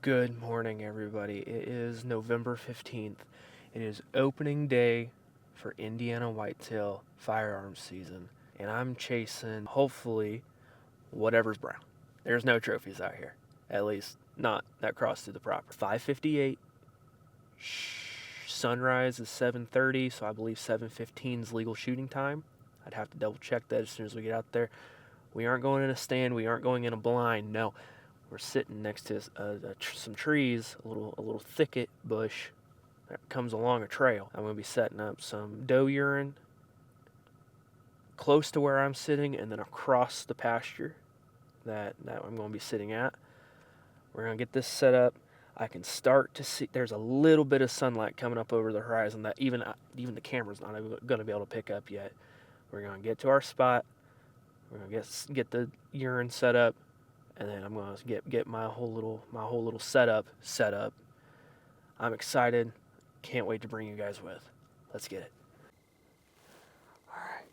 Good morning, everybody. It is November 15th. It is opening day for Indiana whitetail firearms season, and I'm chasing, hopefully, whatever's brown. There's no trophies out here, at least not that cross through the property. 5:58. Sunrise is 7:30, so I believe 7:15 is legal shooting time. I'd have to double check that as soon as we get out there. We aren't going in a stand. We aren't going in a blind. No, we're sitting next to some trees, a little thicket bush that comes along a trail. I'm going to be setting up some doe urine close to where I'm sitting and then across the pasture that I'm going to be sitting at. We're going to get this set up. I can start to see there's a little bit of sunlight coming up over the horizon that even the camera's not going to be able to pick up yet. We're going to get to our spot. We're going to get the urine set up, and then I'm going to get my whole little setup set up. I'm excited. Can't wait to bring you guys with. Let's get it. All right.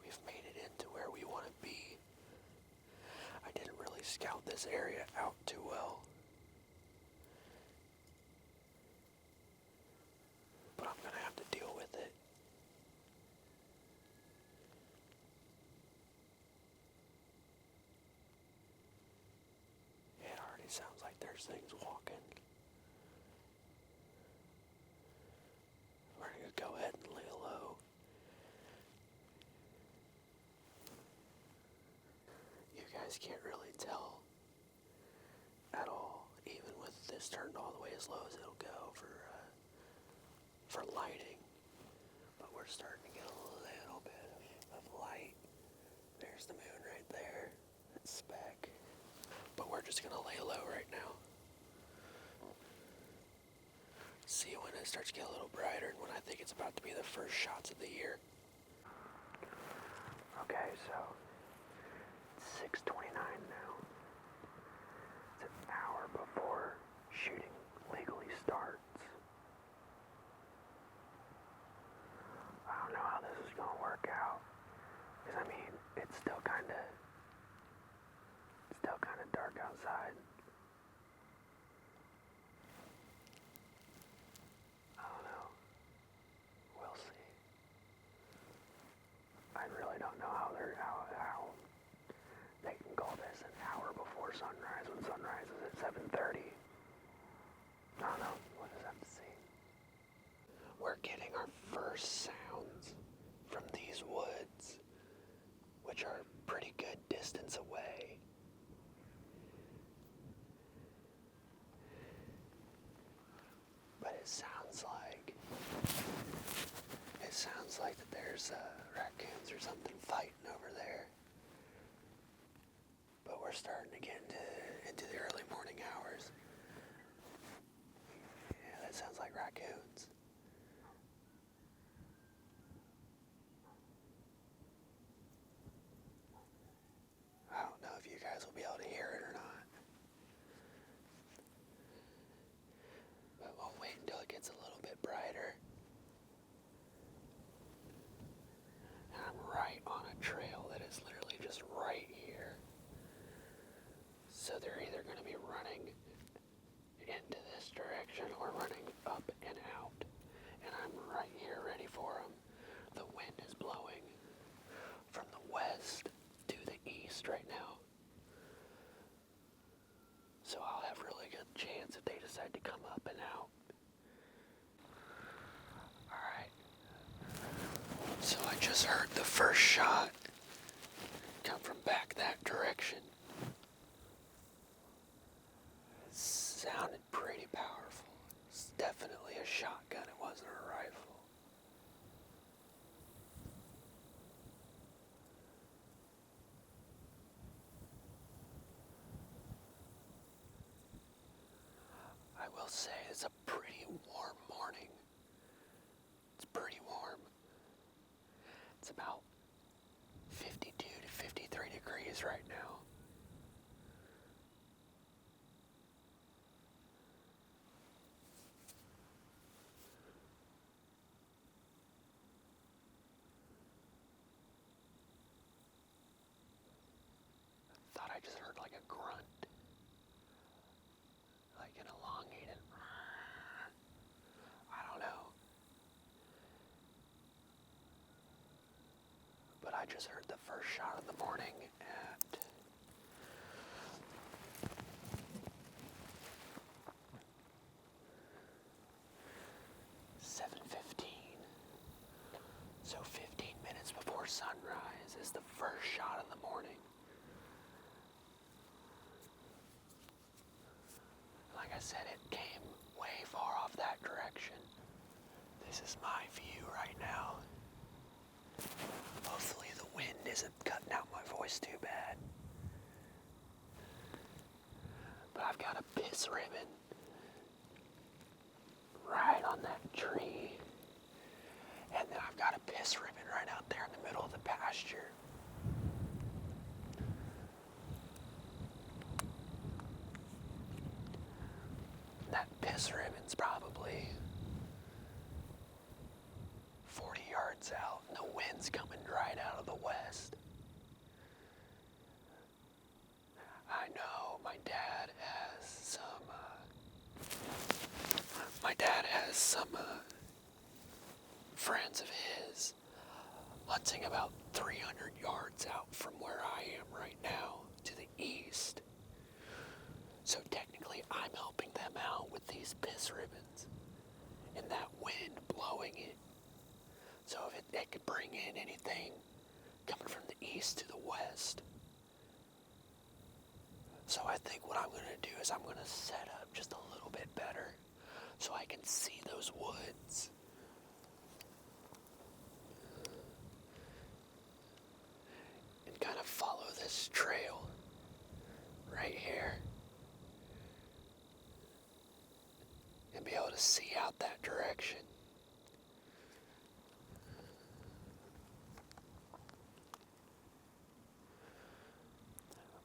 We've made it into where we want to be. I didn't really scout this area out too well, but I'm going to have to deal with it. It already sounds like there's things walking. We're going to go ahead and lay low. You guys can't really tell at all, even with this turned all the way as low as it'll go for lighting. But we're starting to get a little bit of light. There's the moon right there. That's speck. But we're just gonna lay low right now. See when it starts to get a little brighter and when I think it's about to be the first shots of the year. Okay, so it's 6:29 now. It's an hour before shooting legally starts. I don't know how this is gonna work out. Because I mean, it's still kinda dark outside. I don't know. We'll see. I really don't know how they can call this an hour before sunrise when sunrise is at 7:30. I don't know. We'll just have to see. We're getting our first sounds from these woods, which are a pretty good distance away. But it sounds like that there's raccoons or something fighting over there. But we're starting to get into the early morning hours. Yeah, that sounds like raccoons. I don't know if you guys will be able to hear it or not. But we'll wait until it gets a little bit brighter. And I'm right on a trail that is literally just right here. So they're either going to be running into this direction or running up and out. And I'm right here ready for them. The wind is blowing from the west to the east right now. So I'll have really good chance if they decide to come up and out. Alright. So I just heard the first shot come from back that direction. It sounded pretty powerful. It's definitely a shotgun. It wasn't a rifle. I will say it's a pretty warm morning. It's pretty warm. It's about 52 to 53 degrees right now. Thought I just heard like a grunt. I just heard the first shot of the morning at 7:15. So 15 minutes before sunrise is the first shot of the morning. Like I said, it came way far off that direction. This is my view right now. Hopefully the wind isn't cutting out my voice too bad. But I've got a piss ribbon right on that tree. And then I've got a piss ribbon right out there in the middle of the pasture. That piss ribbon's probably 40 yards out, and the wind's coming right out of the west. I know my dad has some friends of his hunting about 300 yards out from where I am right now to the east. So technically I'm helping them out with these piss ribbons and that wind blowing it. So if it could bring in anything coming from the east to the west. So I think what I'm going to do is I'm going to set up just a little bit better so I can see those woods. And kind of follow this trail right here. And be able to see out that direction.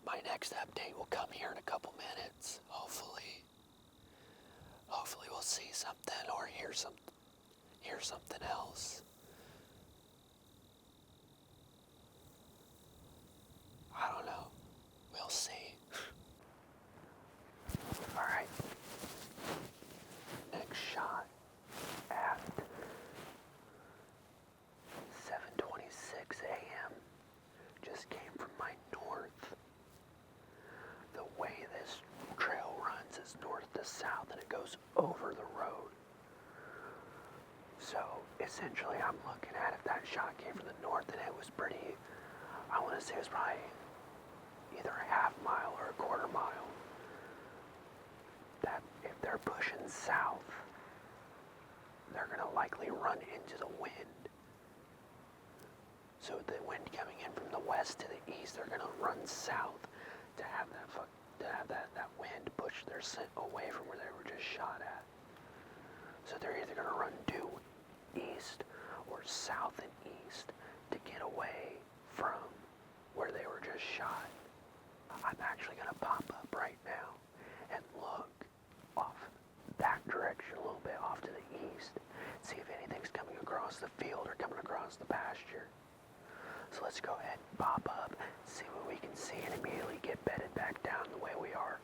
My next update will come here in a couple minutes, hopefully. Hopefully we'll see something or hear something else. I don't know. We'll see. Alright. Next shot at 7:26 a.m. just came from my north. The way this trail runs is north to south and it goes over the road. So essentially I'm looking at if that shot came from the north and it was pretty, I want to say it was probably either a half mile or a quarter mile. That if they're pushing south, they're going to likely run into the wind. So the wind coming in from the west to the east, they're going to run south to have that wind push their scent away from where they were just shot at. So they're either going to run due east or south and east to get away from where they were just shot. I'm actually going to pop up right now and look off that direction a little bit off to the east, see if anything's coming across the field or coming across the pasture. So let's go ahead and pop up, see what we can see, and immediately get bedded back down the way we are.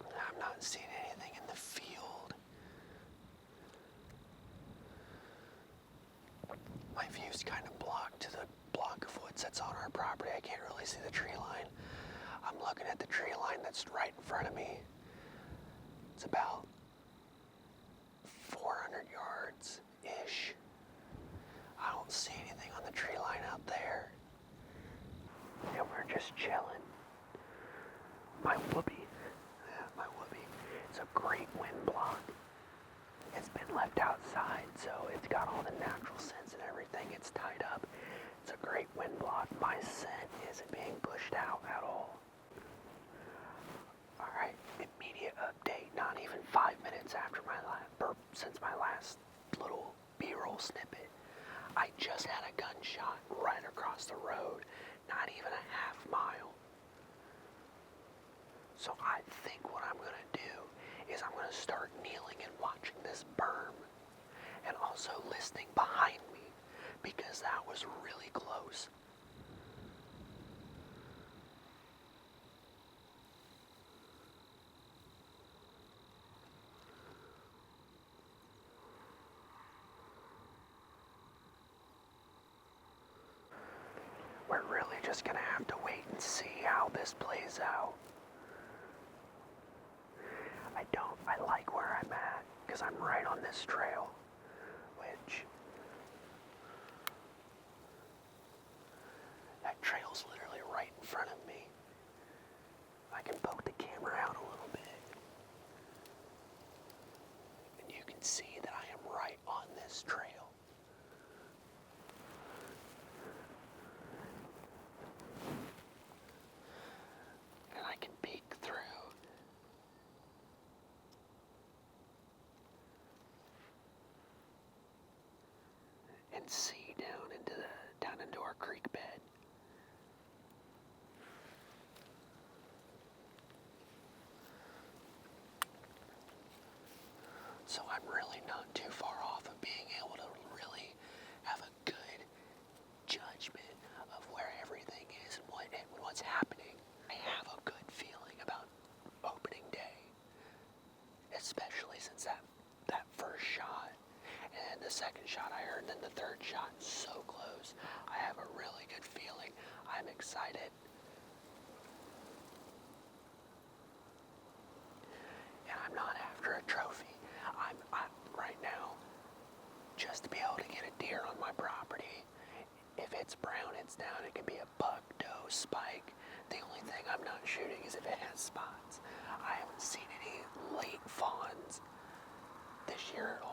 I'm not seeing anything in the field. My view's kind of blocked to the block of woods that's on our property. I can't really see the tree line. I'm looking at the tree line that's right in front of me. It's about 400 yards-ish. I don't see anything on the tree line out there. And we're just chilling. My whoopee, it's a great wind block. It's been left outside, so it's got all the natural scents and everything. It's tied up. It's a great wind block. My scent isn't being pushed out at all. Alright, immediate update. Not even 5 minutes after since my last little B-roll snippet. I just had a gunshot right across the road. Not even a half mile. So I think what I'm going to do is I'm going to start kneeling and watching this berm and also listening behind me because that was really close. just gonna have to wait and see how this plays out. I like where I'm at, because I'm right on this trail, which, that trail's literally right in front of me. I can poke the camera out a little bit, and you can see that I am right on this trail. And I can peek through. And see down into our creek bed. So I'm really not too far off of being able to really have a good judgment of where everything is and what's happening. I have a good feeling about opening day, especially since that first shot and the second shot I heard, and then the third shot, so close. I have a really good feeling. I'm excited. And I'm not after a trophy. I'm right now, just to be able to get a deer on my property. If it's brown, it's down. It can be a buck, doe, spike. The only thing I'm not shooting is if it has spots. I haven't seen any late fawns this year at all.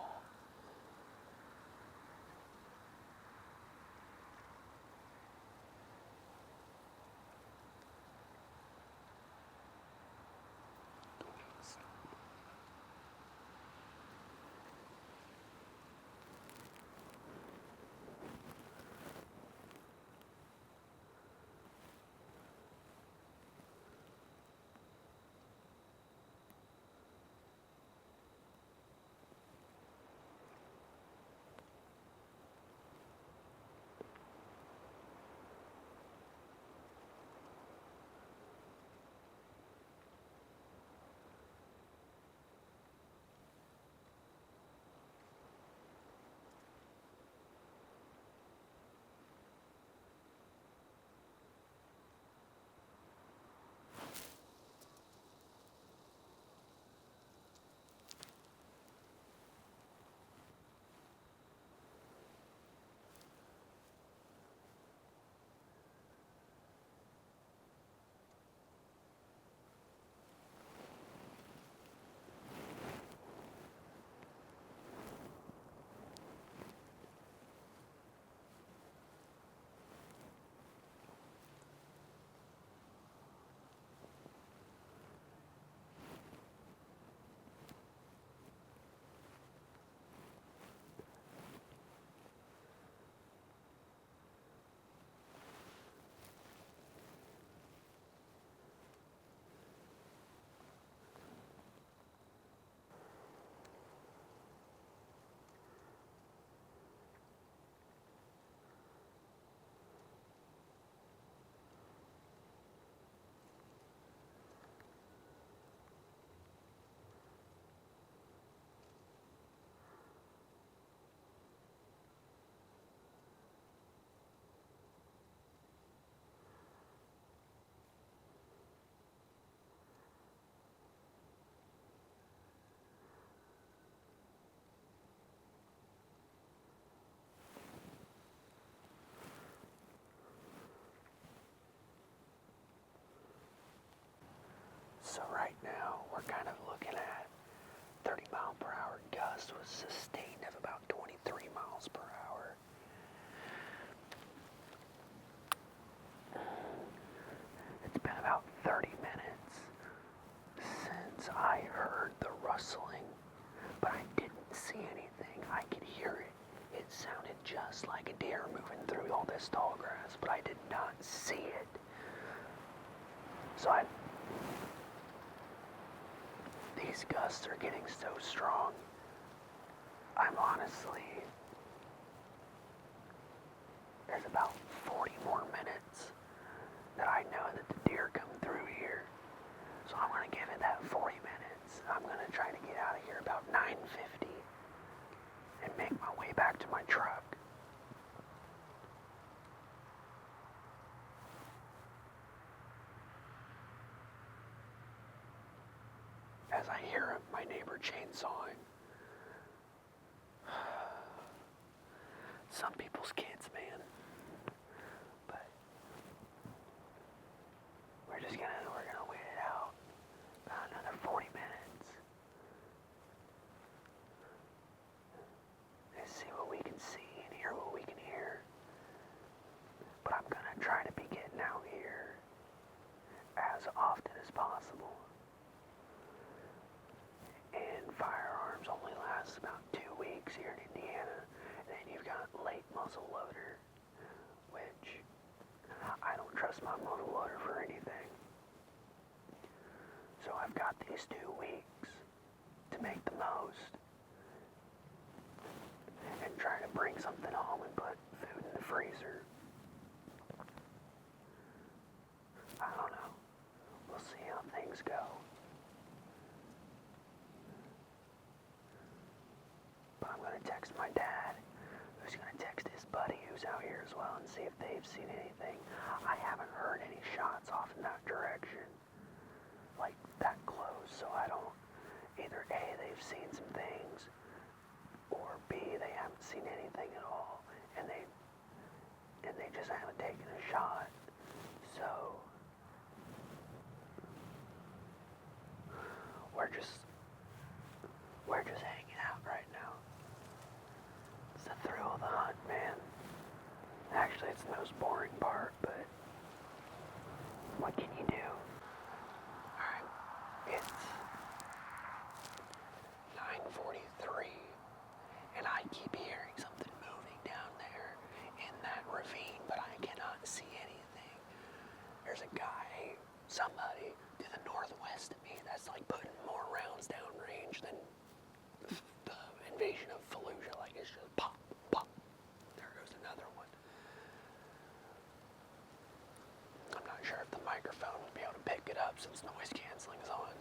So right now, we're kind of looking at 30 mile per hour gust with sustained of about 23 miles per hour. It's been about 30 minutes since I heard the rustling, but I didn't see anything. I could hear it. It sounded just like a deer moving through all this tall grass, but I did not see it. So these gusts are getting so strong. I'm honestly, there's about 40 more minutes that I know that the deer come through here. So I'm gonna give it that 40 minutes. I'm gonna try to get out of here about 9:50 and make my way back to my truck. chainsawing. Some people's kids, man. But we're gonna wait it out about another 40 minutes and see what we can see and hear what we can hear. But I'm gonna try to be getting out here as often as possible. And firearms only last about 2 weeks here in Indiana. And then you've got late muzzle loader, which I don't trust my muzzle loader for anything. So I've got these 2 weeks to make the most and try to bring something home and put food in the freezer. I don't know. We'll see how things go. But I'm going to text my dad, who's going to text his buddy who's out here as well, and see if they've seen anything. I haven't heard any shots off in that direction, like that close, so I don't, either A, they've seen some things, or B, they haven't seen anything at all, and they just haven't taken a shot. So we're just hanging out right now. It's the thrill of the hunt, man. Actually, it's the most boring part, but what can you do? Alright, it's 9:43, and I keep hearing something moving down there in that ravine, but I cannot see anything. There's a guy, somebody to the northwest of me that's like putting more rounds downrange than the invasion of Fallujah. Like, it's just pop, pop. There goes another one. I'm not sure if the microphone will be able to pick it up since noise canceling is on.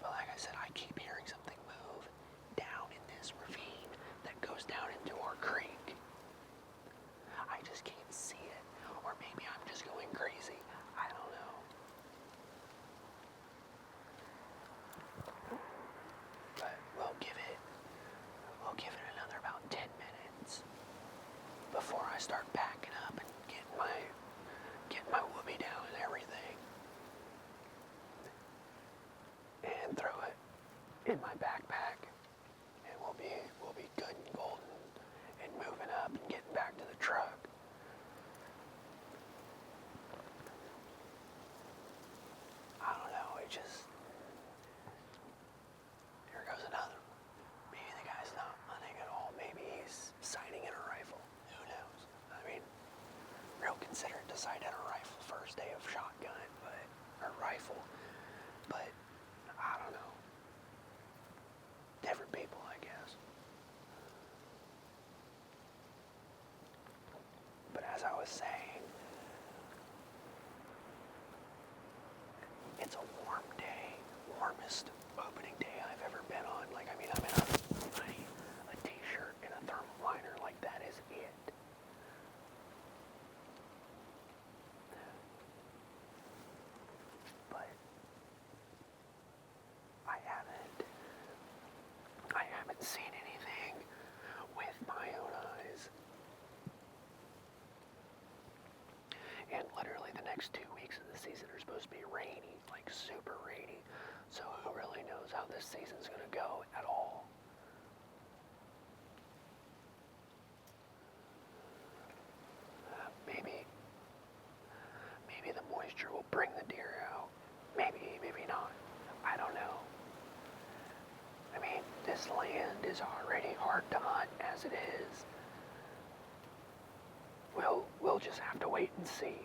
But like I said, I keep hearing something move down in this ravine that goes down into our creek. I just can't see it. Or maybe I'm just going crazy. I don't know. But we'll give it another about 10 minutes before I start packing up and getting my whoopee down and everything. And throw it in my backpack. And we'll be good and golden and moving up and getting back to the truck. I don't know, it just... Here goes another one. Maybe the guy's not hunting at all. Maybe he's sighting in a rifle. Who knows? I mean, real considerate to sight in a rifle first day of shotgun, or rifle. But, I don't know. Different people, I guess. But as I was saying, it's a warm day, warmest opening day I've ever been on. Like, I mean, I'm in a t-shirt and a thermal liner, like that is it. But I haven't seen anything with my own eyes. And literally the next 2 weeks of the season are supposed to be rainy, like super rainy. So who really knows how this season's gonna go at all? Maybe the moisture will bring the deer out. Maybe not. I don't know. I mean, this land is already hard to hunt as it is. We'll just have to wait and see.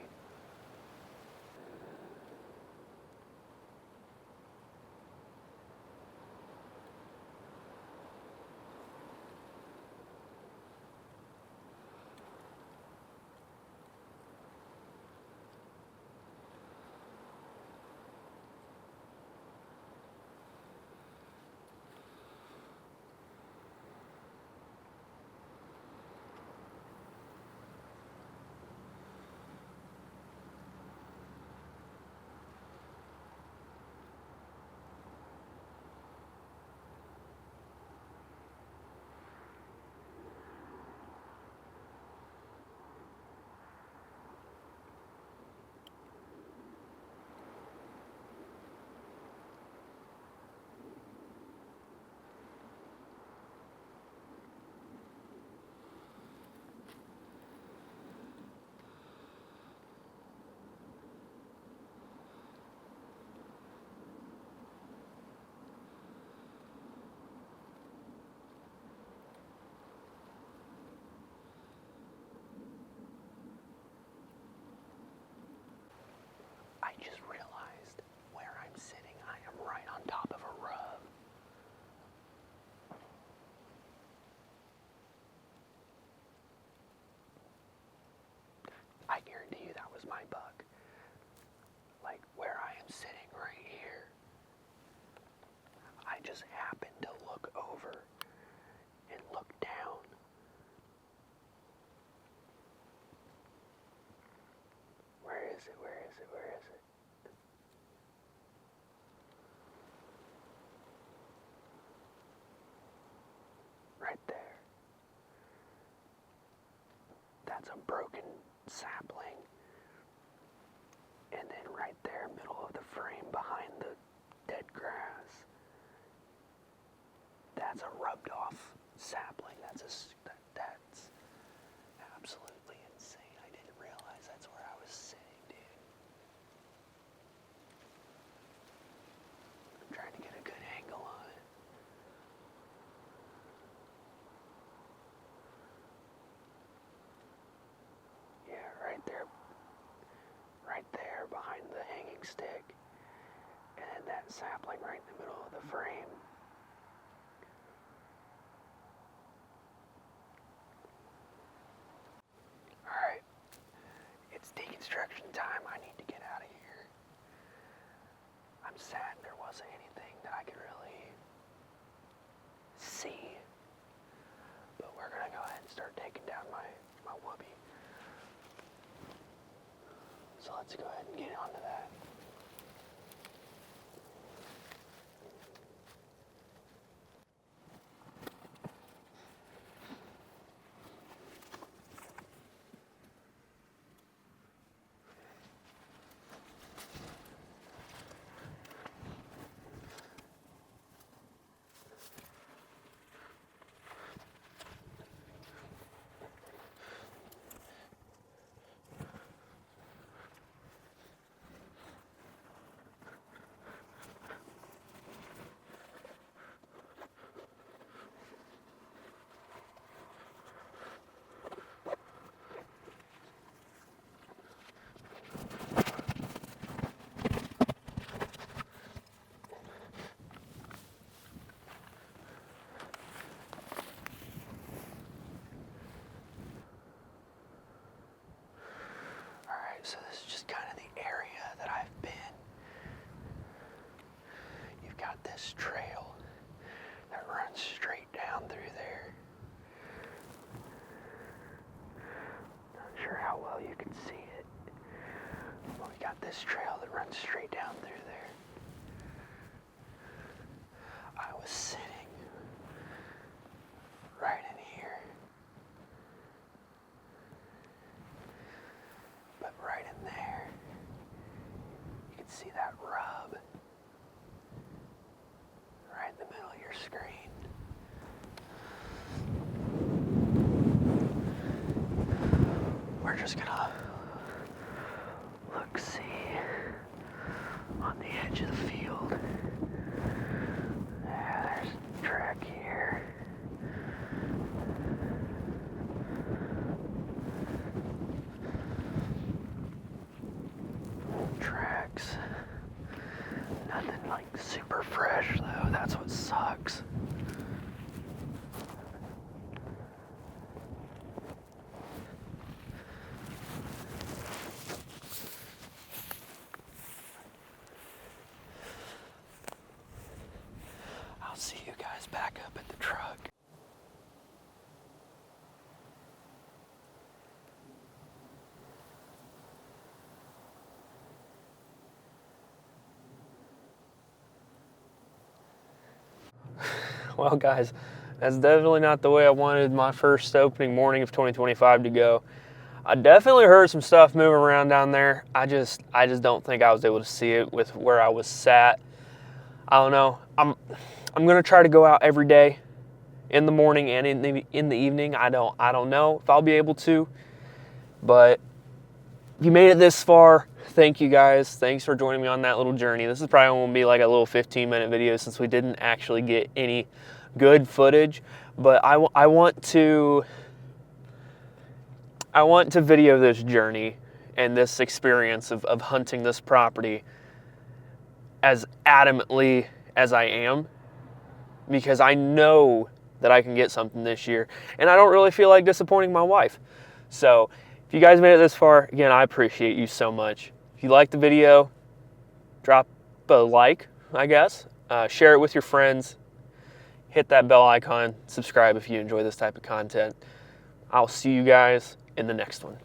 sapling. And then right there, middle of the frame, behind the dead grass, that's a rubbed off sapling. That's absolutely insane. I didn't realize that's where I was sitting, dude. I'm trying to get a good angle on it. Yeah, right there behind the hanging stick. And then that sapling right in the middle of the frame. Alright, it's deconstruction time. I need to get out of here. I'm sad there wasn't anything that I could really see. But we're gonna go ahead and start taking down my whoopee. So let's go ahead and get onto that. So this is just kind of the area that I've been. You've got this trail that runs straight down through there. Not sure how well you can see it. But we got this trail that runs straight down through there. I was sitting right in here. But right in there, you can see that rub right in the middle of your screen. We're just gonna look-see on the edge of the field. Yeah, there's a track here. Tracks. Nothing like super fresh though, that's what sucks. I'll see you guys back up at the truck. Well, guys, that's definitely not the way I wanted my first opening morning of 2025 to go. I definitely heard some stuff moving around down there. I just don't think I was able to see it with where I was sat. I don't know. I'm gonna try to go out every day, in the morning and in the evening. I don't know if I'll be able to, but if you made it this far, thank you guys. Thanks for joining me on that little journey. This is probably going to be like a little 15-minute video since we didn't actually get any good footage, but I want to video this journey and this experience of hunting this property as adamantly as I am, because I know that I can get something this year, and I don't really feel like disappointing my wife. So if you guys made it this far, again, I appreciate you so much. If you liked the video, drop a like, I guess. Share it with your friends. Hit that bell icon. Subscribe if you enjoy this type of content. I'll see you guys in the next one.